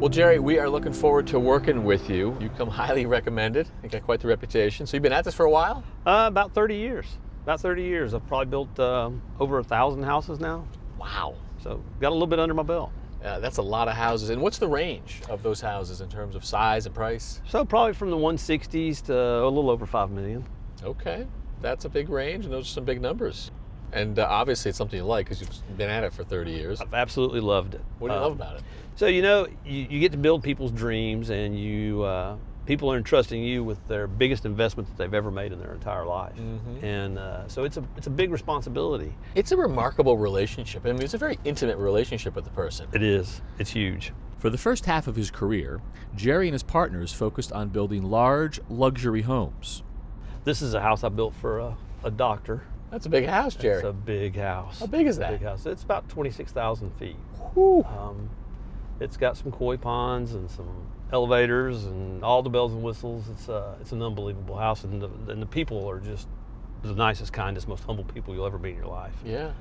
Well, Jerry, we are looking forward to working with you. You come highly recommended. You got quite the reputation. So you've been at this for a while? About 30 years. About 30 years. I've probably built over 1,000 houses now. Wow. So got a little bit under my belt. That's a lot of houses. And what's the range of those houses in terms of size and price? So probably from the 160s to a little over 5 million. Okay, that's a big range, and those are some big numbers. And obviously it's something you like because you've been at it for 30 years. I've absolutely loved it. What do you love about it? So, you know, you get to build people's dreams, and people are entrusting you with their biggest investment that they've ever made in their entire life. And so it's a big responsibility. It's a remarkable relationship. I mean, it's a very intimate relationship with the person. It is. It's huge. For the first half of his career, Jerry and his partners focused on building large luxury homes. This is a house I built for a doctor. That's a big house, Jerry. It's a big house. How big is that? Big house. It's about 26,000 feet. Whew. It's got some koi ponds and some elevators and all the bells and whistles. It's an unbelievable house, and the people are just the nicest, kindest, most humble people you'll ever meet in your life. Yeah.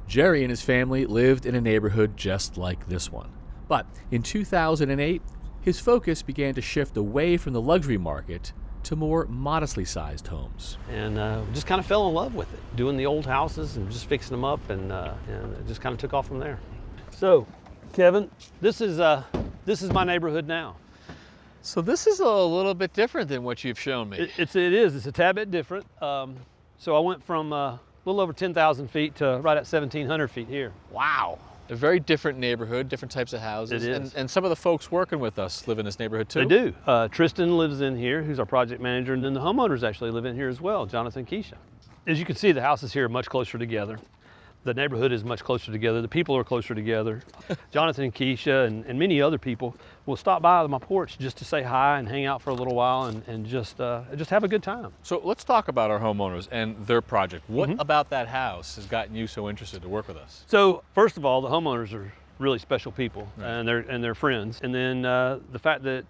Jerry and his family lived in a neighborhood just like this one. But in 2008, his focus began to shift away from the luxury market to more modestly sized homes. And just kind of fell in love with it, doing the old houses and just fixing them up, and it just kind of took off from there. So, Kevin, this is my neighborhood now. So this is a little bit different than what you've shown me. It is. It's a tad bit different. So I went from a little over 10,000 feet to right at 1,700 feet here. Wow. A very different neighborhood, different types of houses. It is. And some of the folks working with us live in this neighborhood too? They do. Tristan lives in here, who's our project manager, and then the homeowners actually live in here as well, Jonathan and Keisha. As you can see, the houses here are much closer together. The neighborhood is much closer together. The people are closer together. Jonathan and Keisha and many other people will stop by my porch just to say hi and hang out for a little while and just have a good time. So let's talk about our homeowners and their project. What about that house has gotten you so interested to work with us? So first of all, the homeowners are really special people, right, and they're friends. And then the fact that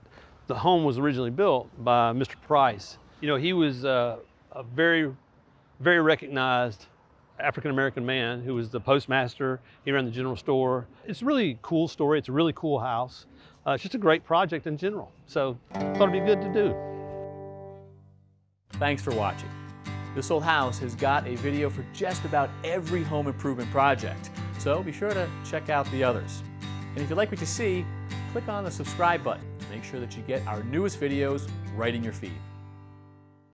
the home was originally built by Mr. Price. You know, he was a very, very recognized African-American man who was the postmaster. He ran the general store. It's a really cool story. It's a really cool house. It's just a great project in general. So I thought it'd be good to do. Thanks for watching. This Old House has got a video for just about every home improvement project, so be sure to check out the others. And if you like what you see, click on the subscribe button to make sure that you get our newest videos right in your feed.